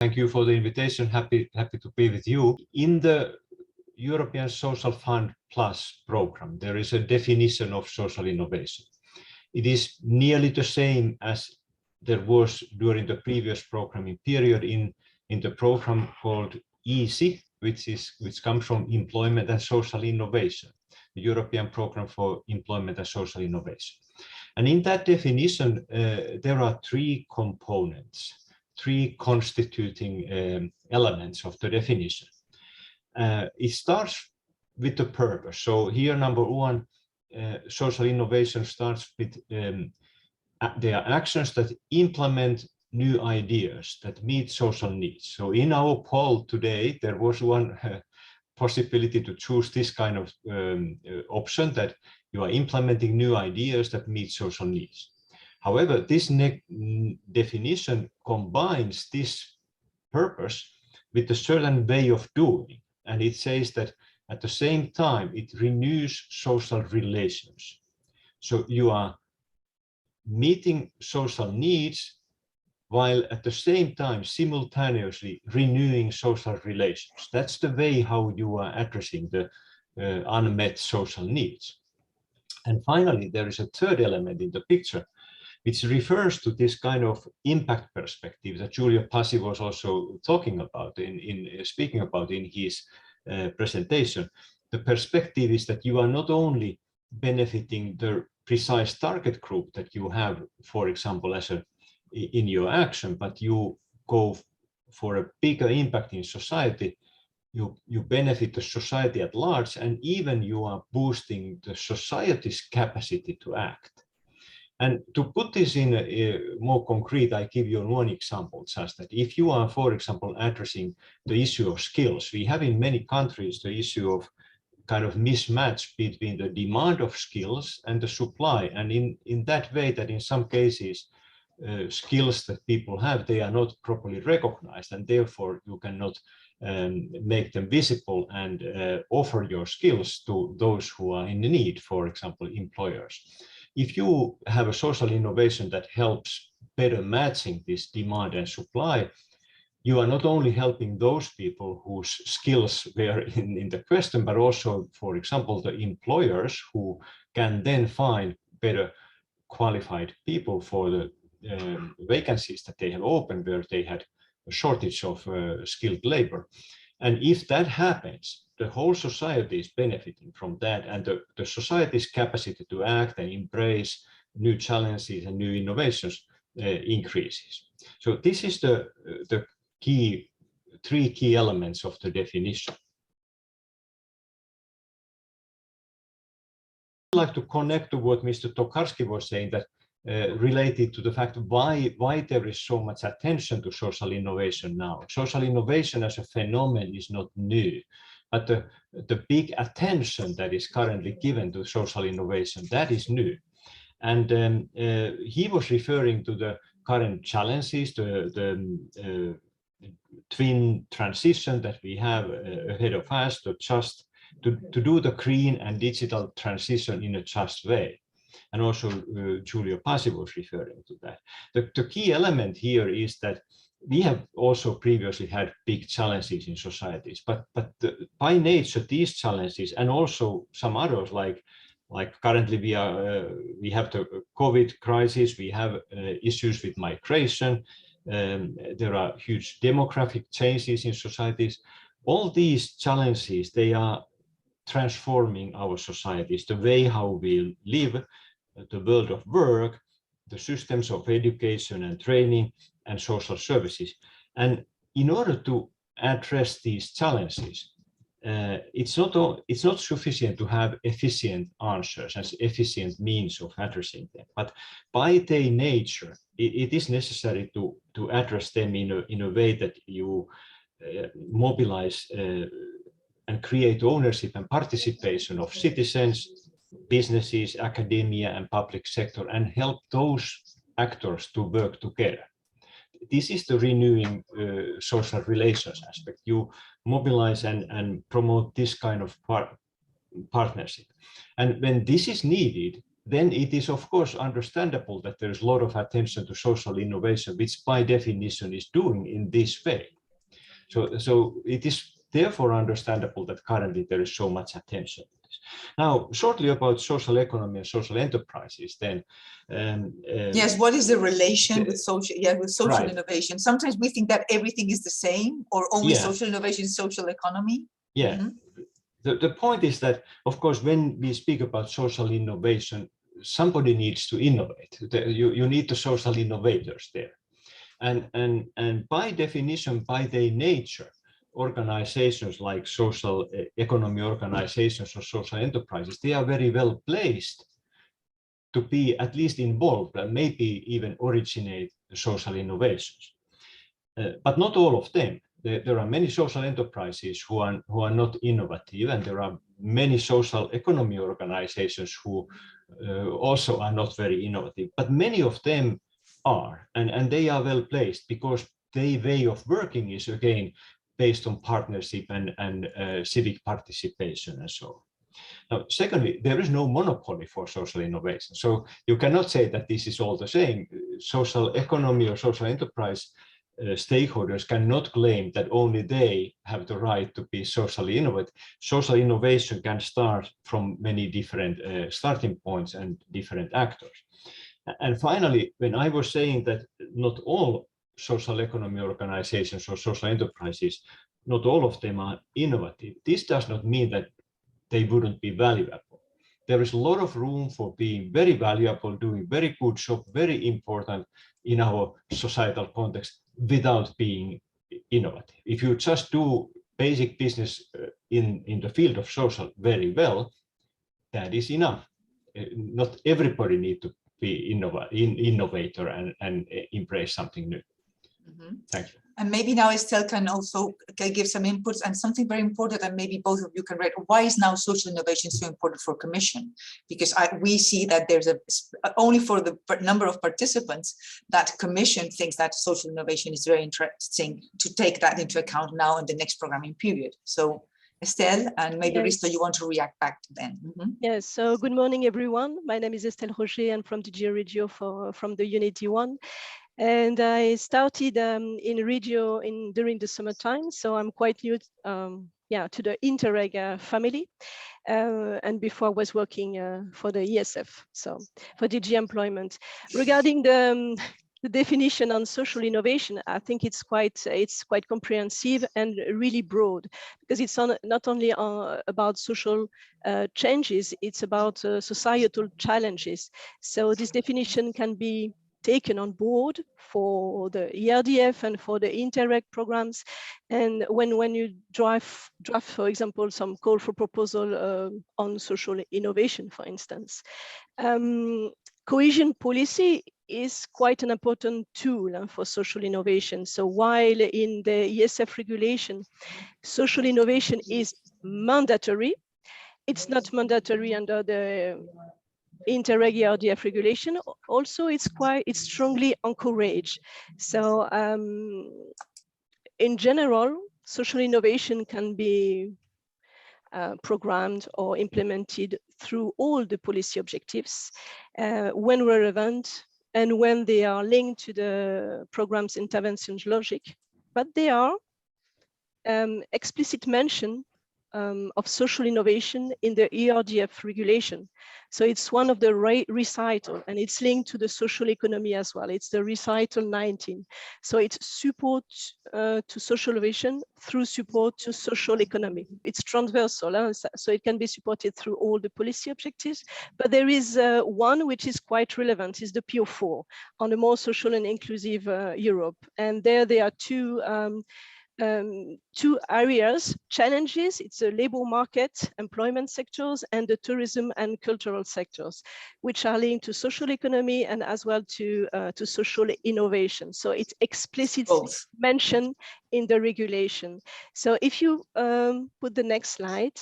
Thank you for the invitation. Happy to be with you. In the European Social Fund Plus program, there is a definition of social innovation. It is nearly the same as there was during the previous programming period in the program called EASY, which comes from Employment and Social Innovation, the European Program for Employment and Social Innovation. And in that definition, there are three components, three constituting elements of the definition. It starts with the purpose. So here, number one, social innovation starts with there are actions that implement new ideas that meet social needs. So in our poll today, there was one possibility to choose this kind of option, that you are implementing new ideas that meet social needs. However, this definition combines this purpose with a certain way of doing, and it says that at the same time it renews social relations. So you are meeting social needs while at the same time simultaneously renewing social relations. That's the way how you are addressing the unmet social needs. And finally, there is a third element in the picture, which refers to this kind of impact perspective that Giulio Pasi was also talking about speaking about in his presentation. The perspective is that you are not only benefiting the precise target group that you have, for example, in your action, but you go for a bigger impact in society. You benefit the society at large, and even you are boosting the society's capacity to act. And to put this in a more concrete, I give you one example, just that if you are, for example, addressing the issue of skills, we have in many countries the issue of kind of mismatch between the demand of skills and the supply. And in that way, that in some cases, skills that people have, they are not properly recognized, and therefore you cannot make them visible and offer your skills to those who are in need, for example, employers. If you have a social innovation that helps better matching this demand and supply, you are not only helping those people whose skills were in the question, but also, for example, the employers who can then find better qualified people for the vacancies that they have opened where they had a shortage of skilled labor. And if that happens, the whole society is benefiting from that, and the society's capacity to act and embrace new challenges and new innovations increases. So this is the three key elements of the definition. I'd like to connect to what Mr. Tokarski was saying, that related to the fact why there is so much attention to social innovation now. Social innovation as a phenomenon is not new, but the big attention that is currently given to social innovation, that is new. And he was referring to the current challenges, the twin transition that we have ahead of us, to do the green and digital transition in a just way. And also Giulio Pasi was referring to that. The key element here is that we have also previously had big challenges in societies, but by nature these challenges, and also some others, like currently we have the COVID crisis, we have issues with migration, there are huge demographic changes in societies. All these challenges, they are transforming our societies, the way how we live, the world of work, the systems of education and training, and social services. And in order to address these challenges, it's not sufficient to have efficient answers and efficient means of addressing them, but by their nature, it is necessary to address them in a way that you mobilize and create ownership and participation of citizens, businesses, academia, and public sector, and help those actors to work together. This is the renewing social relations aspect. You mobilize and promote this kind of partnership. And when this is needed, then it is of course understandable that there's a lot of attention to social innovation, which by definition is doing in this way. So it is therefore understandable that currently there is so much attention. Now, shortly about social economy and social enterprises, then. Yes, what is the relation with social, right. innovation? Sometimes we think that everything is the same, or only social innovation is social economy. Yeah. Mm-hmm. The point is that, of course, when we speak about social innovation, somebody needs to innovate. You need the social innovators there. And by definition, by their nature, organizations like social economy organizations or social enterprises, they are very well placed to be at least involved and maybe even originate social innovations. But not all of them. There are many social enterprises who are not innovative, and there are many social economy organizations who also are not very innovative. But many of them are, and they are well placed because their way of working is again based on partnership and civic participation and so on. Now, secondly, there is no monopoly for social innovation. So you cannot say that this is all the same. Social economy or social enterprise stakeholders cannot claim that only they have the right to be socially innovative. Social innovation can start from many different starting points and different actors. And finally, when I was saying that not all social economy organizations or social enterprises, not all of them are innovative, this does not mean that they wouldn't be valuable. There is a lot of room for being very valuable, doing very good job, very important in our societal context without being innovative. If you just do basic business in the field of social very well, that is enough. Not everybody needs to be innovator and embrace something new. Mm-hmm. Thank you. And maybe now Estelle can also give some inputs, and something very important, and maybe both of you can write, why is now social innovation so important for Commission? Because we see that there's only for the number of participants that Commission thinks that social innovation is very interesting to take that into account now in the next programming period. So Estelle, and maybe yes. Risto, you want to react back to them. Mm-hmm. Yes, so good morning, everyone. My name is Estelle Regio, and from DG Regio from the Unit D1. And I started in Regio during the summertime, so I'm quite new to the Interreg family. And before I was working for the ESF, so for DG Employment. Regarding the definition on social innovation, I think it's quite comprehensive and really broad, because it's not only about social changes, it's about societal challenges. So this definition can be taken on board for the ERDF and for the Interreg programs. And when you draft, for example, some call for proposal on social innovation, for instance. Cohesion policy is quite an important tool for social innovation. So while in the ESF regulation, social innovation is mandatory, it's not mandatory under the Interreg ERDF regulation. Also, it's strongly encouraged. So in general, social innovation can be programmed or implemented through all the policy objectives when relevant and when they are linked to the program's interventions logic. But they are explicit mention of social innovation in the ERDF regulation. So it's one of the recital, and it's linked to the social economy as well. It's the recital 19. So it's support to social innovation through support to social economy. It's transversal, so it can be supported through all the policy objectives. But there is one which is quite relevant, is the PO4 on a more social and inclusive Europe. And there are two areas, challenges. It's the labor market, employment sectors, and the tourism and cultural sectors, which are linked to social economy and as well to social innovation. So it's explicitly mentioned in the regulation. So if you put the next slide.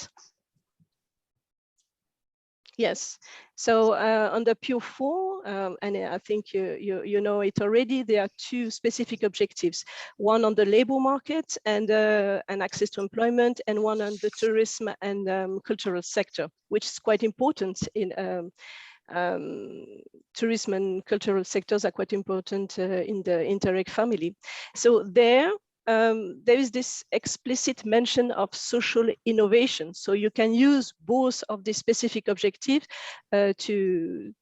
Yes, so on the PO4, and I think you know it already, there are two specific objectives, one on the labor market and access to employment, and one on the tourism and cultural sector, which is quite important in tourism and cultural sectors are quite important in the Interreg family. So there is this explicit mention of social innovation. So you can use both of the specific objectives to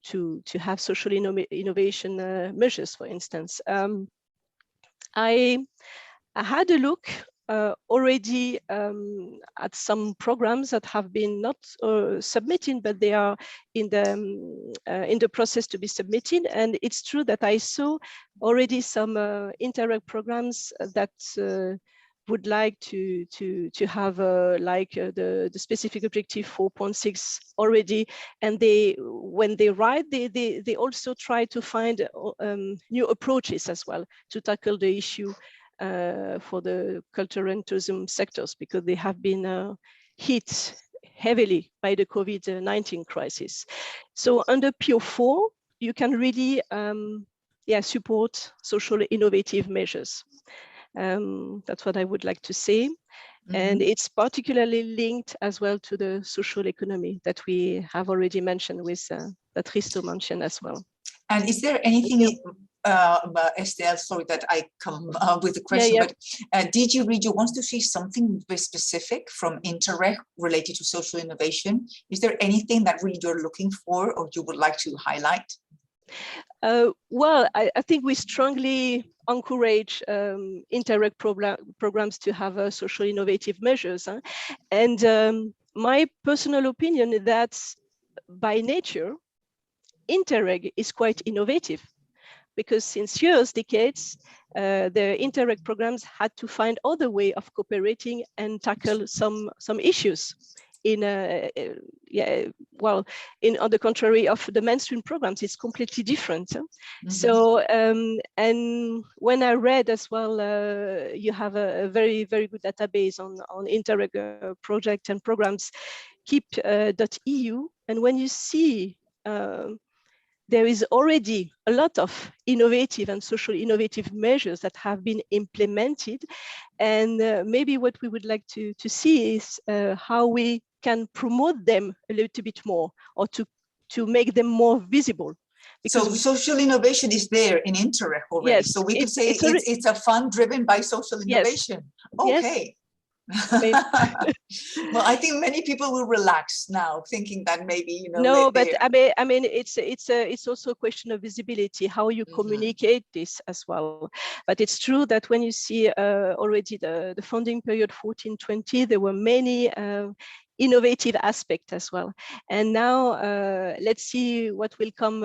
have social innovation measures, for instance. I had a look already at some programs that have been not submitted, but they are in the process to be submitted. And it's true that I saw already some Interreg programs that would like to have the specific objective 4.6 already, and when they write, they also try to find new approaches as well to tackle the issue for the cultural and tourism sectors, because they have been hit heavily by the COVID-19 crisis. So under PO4, you can really support social innovative measures. That's what I would like to say. And it's particularly linked as well to the social economy that we have already mentioned with that Risto mentioned as well. And is there anything, Estelle, sorry that I come with the question, but DG Regio wants to see something very specific from Interreg related to social innovation. Is there anything that really you're looking for or you would like to highlight? Well, I think we strongly encourage Interreg programs to have social innovative measures. And my personal opinion is that by nature, Interreg is quite innovative, because since years, decades, the Interreg programs had to find other way of cooperating and tackle some issues. On the contrary of the mainstream programs, it's completely different. So, and when I read as well, you have a very, very good database on Interreg project and programs, keep.eu. And when you see there is already a lot of innovative and social innovative measures that have been implemented. And maybe what we would like to see is how we can promote them a little bit more, or to make them more visible. So social innovation is there in Interreg already. Yes, so we could say it's a fund driven by social innovation. Yes. Okay. Yes. Well, I think many people will relax now, thinking that maybe No, but I mean, it's also a question of visibility, how you communicate this as well. But it's true that when you see already the funding period 14-20, there were many innovative aspect as well. And now let's see what will come,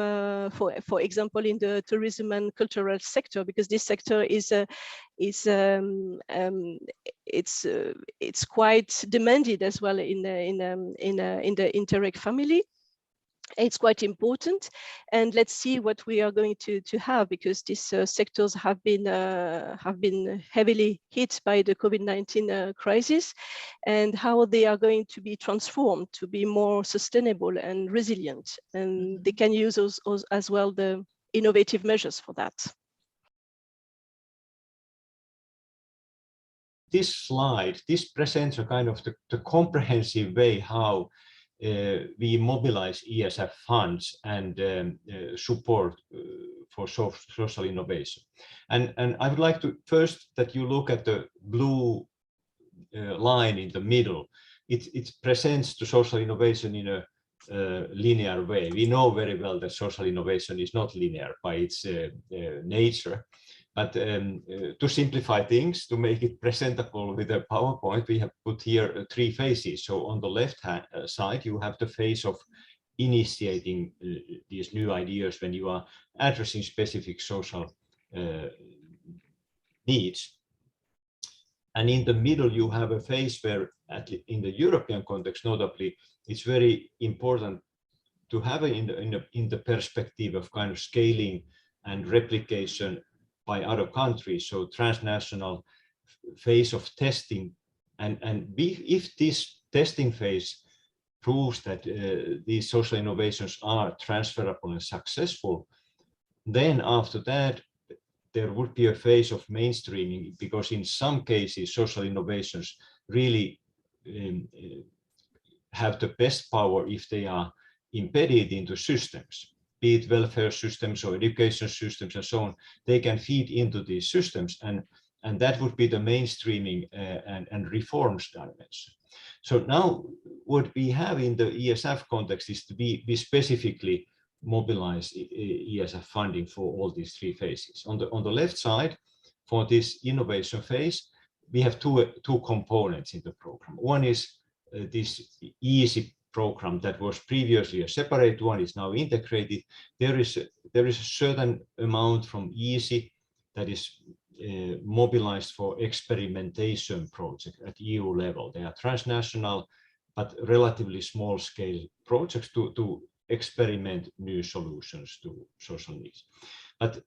for example, in the tourism and cultural sector, because this sector it's quite demanded as well in the Interreg family. It's quite important, and let's see what we are going to have, because these sectors have been heavily hit by the COVID-19 crisis, and how they are going to be transformed to be more sustainable and resilient, and they can use as well the innovative measures for that. This slide, this presents a kind of the comprehensive way how we mobilize ESF funds and support for social innovation. And I would like to first that you look at the blue line in the middle. It presents the social innovation in a linear way. We know very well that social innovation is not linear by its nature. But to simplify things, to make it presentable with a PowerPoint, we have put here 3 phases. So on the left hand side, you have the phase of initiating these new ideas when you are addressing specific social needs. And in the middle, you have a phase where, in the European context, notably, it's very important to have it in the perspective of kind of scaling and replication by other countries, so transnational phase of testing, and if this testing phase proves that these social innovations are transferable and successful, then after that there would be a phase of mainstreaming, because in some cases social innovations really have the best power if they are embedded into systems, be it welfare systems or education systems and so on. They can feed into these systems, and that would be the mainstreaming and reforms dimension. So now what we have in the ESF context is to be specifically mobilize ESF funding for all these three phases. On the left side, for this innovation phase, we have two components in the program. One is this EASY program that was previously a separate one, is now integrated. There is a certain amount from EASY that is mobilized for experimentation projects at EU level. They are transnational, but relatively small scale projects to experiment new solutions to social needs. But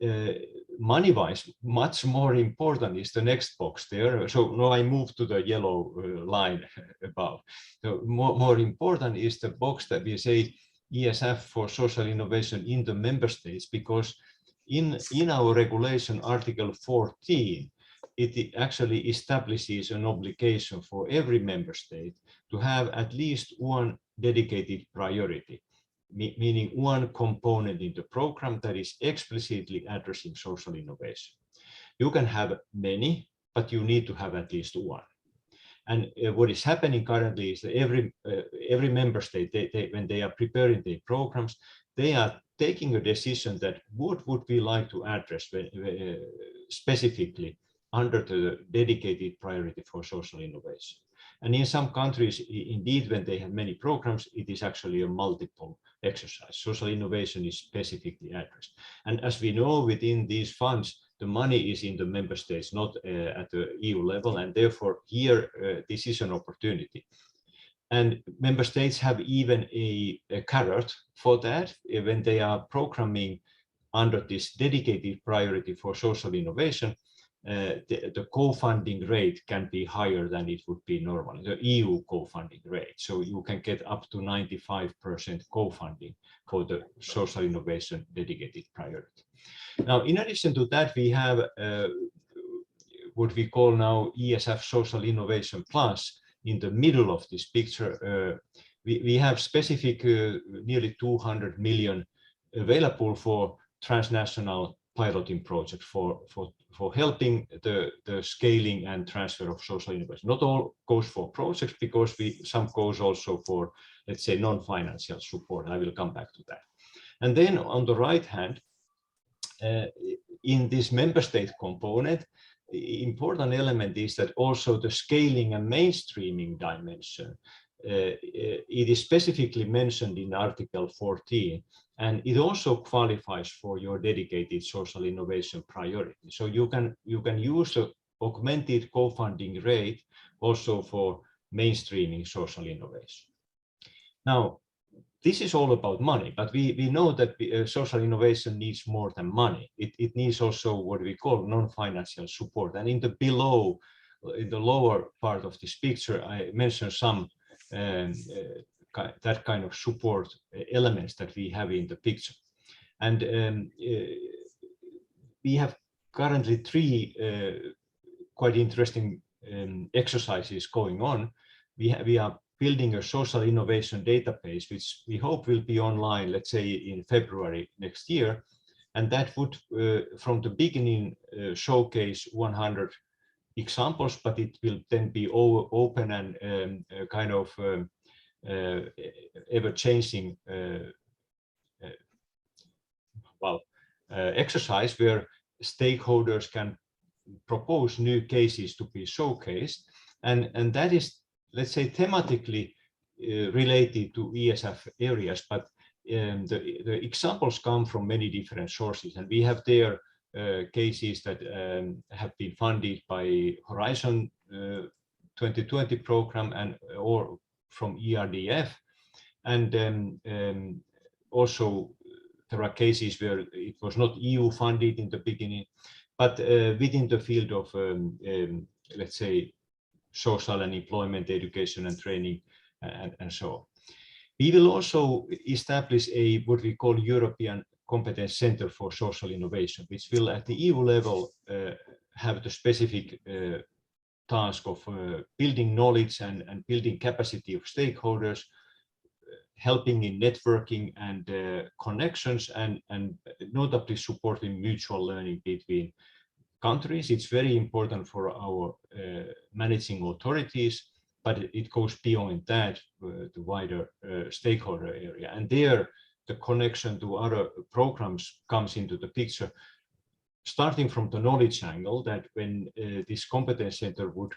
money-wise, much more important is the next box there. So now I move to the yellow line above. So more important is the box that we say ESF for social innovation in the member states, because in our regulation Article 14, it actually establishes an obligation for every member state to have at least one dedicated priority, meaning one component in the program that is explicitly addressing social innovation. You can have many, but you need to have at least one. And what is happening currently is that every member state, when they are preparing their programs, they are taking a decision that what would we like to address specifically under the dedicated priority for social innovation. And in some countries, indeed, when they have many programs, it is actually a multiple exercise. Social innovation is specifically addressed. And as we know, within these funds, the money is in the member states, not at the EU level. And therefore, here, this is an opportunity. And member states have even a carrot for that when they are programming under this dedicated priority for social innovation. The co-funding rate can be higher than it would be normally, the EU co-funding rate. So you can get up to 95% co-funding for the social innovation dedicated priority. Now, in addition to that, we have what we call now ESF Social Innovation Plus. In the middle of this picture, we have specific nearly 200 million available for transnational piloting projects for helping the scaling and transfer of social innovation. Not all goes for projects, because some goes also for, let's say, non-financial support. I will come back to that. And then on the right hand, in this member state component, important element is that also the scaling and mainstreaming dimension, it is specifically mentioned in Article 14, and it also qualifies for your dedicated social innovation priority. So you can use the augmented co-funding rate also for mainstreaming social innovation. Now, this is all about money, but we know that social innovation needs more than money. It needs also what we call non-financial support. And in the lower part of this picture, I mentioned some that kind of support elements that we have in the picture. And we have currently three quite interesting exercises going on. We are building a social innovation database, which we hope will be online, let's say in February next year. And that would, from the beginning, showcase 100 examples, but it will then be open and kind of ever-changing exercise where stakeholders can propose new cases to be showcased. And that is, let's say, thematically related to ESF areas, but the examples come from many different sources. And we have there cases that have been funded by Horizon 2020 program or from ERDF. And also there are cases where it was not EU funded in the beginning, but within the field of, let's say, social and employment, education and training, and so on. We will also establish what we call European Competence Center for Social Innovation, which will at the EU level have the specific task of building knowledge and building capacity of stakeholders helping in networking and connections, and notably supporting mutual learning between countries. It's very important for our managing authorities, but it goes beyond that, the wider stakeholder area. And there, the connection to other programs comes into the picture, starting from the knowledge angle, that when this competence center would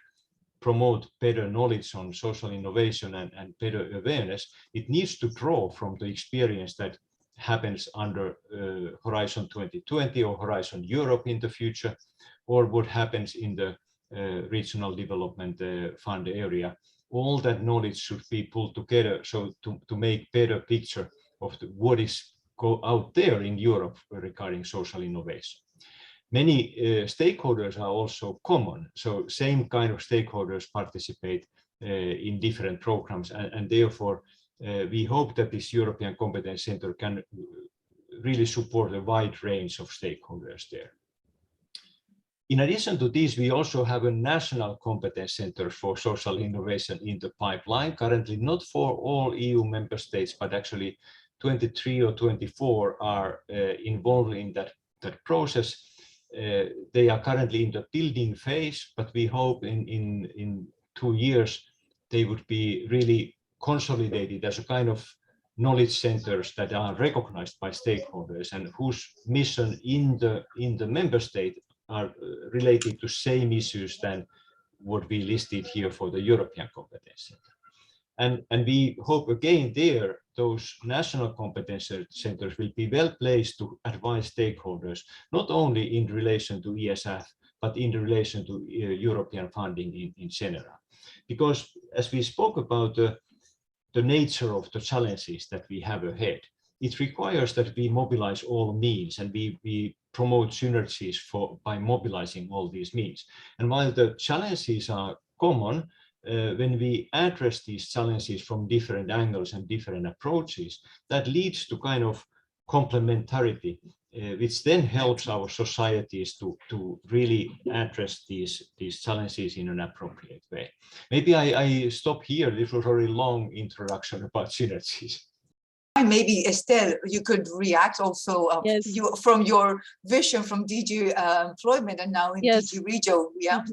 promote better knowledge on social innovation and better awareness, it needs to draw from the experience that happens under Horizon 2020 or Horizon Europe in the future, or what happens in the regional development fund area. All that knowledge should be pulled together so to make better picture of what is out there in Europe regarding social innovation. Many stakeholders are also common, so same kind of stakeholders participate in different programs, and therefore we hope that this European Competence Center can really support a wide range of stakeholders there. In addition to this, we also have a national competence center for social innovation in the pipeline, currently not for all EU member states, but actually 23 or 24 are involved in that process. They are currently in the building phase, but we hope in 2 years they would be really consolidated as a kind of knowledge centers that are recognized by stakeholders and whose mission in the member state are related to same issues than what we listed here for the European Competence Center. And we hope again there, those national competence centers will be well placed to advise stakeholders, not only in relation to ESF, but in relation to European funding in general. Because as we spoke about the nature of the challenges that we have ahead, it requires that we mobilize all means and we promote synergies by mobilizing all these means. And while the challenges are common, when we address these challenges from different angles and different approaches, that leads to kind of complementarity, which then helps our societies to really address these challenges in an appropriate way. Maybe I stop here. This was a very long introduction about synergies. Maybe Estelle, you could react also Yes. from your vision from DG Employment and now in Yes. DG Regio. Yeah.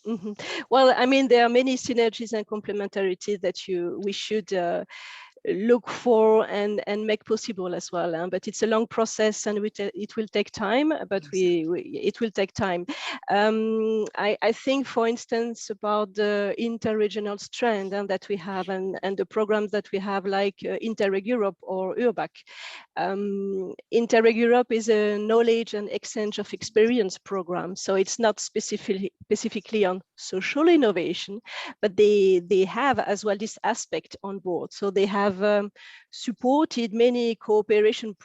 Mm-hmm. Well, I mean, there are many synergies and complementarities that we should look for and make possible as well, but it's a long process and it will take time, but it will take time. I think, for instance, about the interregional strand that we have and the programs that we have, like Interreg Europe or URBAC. Interreg Europe is a knowledge and exchange of experience program, so it's not specifically on social innovation, but they have as well this aspect on board. So they have supported many cooperation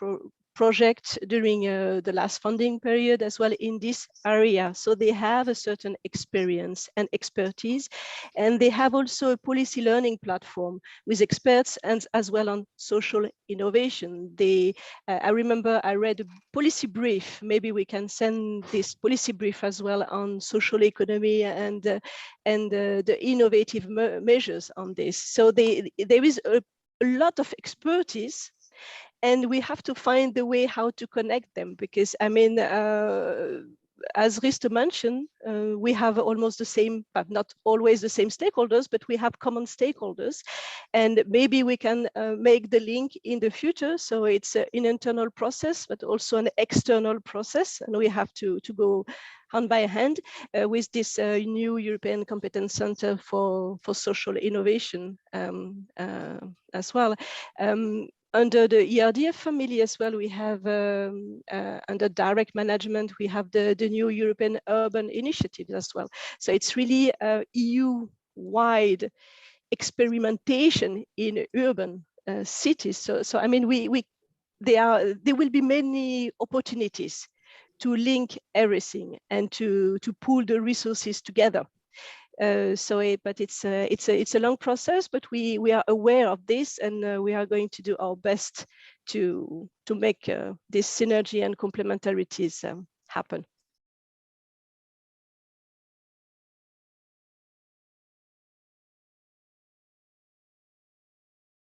projects during the last funding period as well in this area. So they have a certain experience and expertise, and they have also a policy learning platform with experts and as well on social innovation. I remember I read a policy brief. Maybe we can send this policy brief as well on social economy and the innovative measures on this. So there is a lot of expertise, and we have to find the way how to connect them, because I mean, as Risto mentioned, we have almost the same, but not always the same stakeholders, but we have common stakeholders, and maybe we can make the link in the future. So it's an internal process, but also an external process, and we have to go hand by hand with this new European Competence Center for social innovation as well. Under the ERDF family as well, we have under direct management, we have the new European Urban Initiative as well. So it's really EU-wide experimentation in urban cities. So I mean, there will be many opportunities to link everything and to pool the resources together. But it's a long process, but we are aware of this, and we are going to do our best to make this synergy and complementarities happen.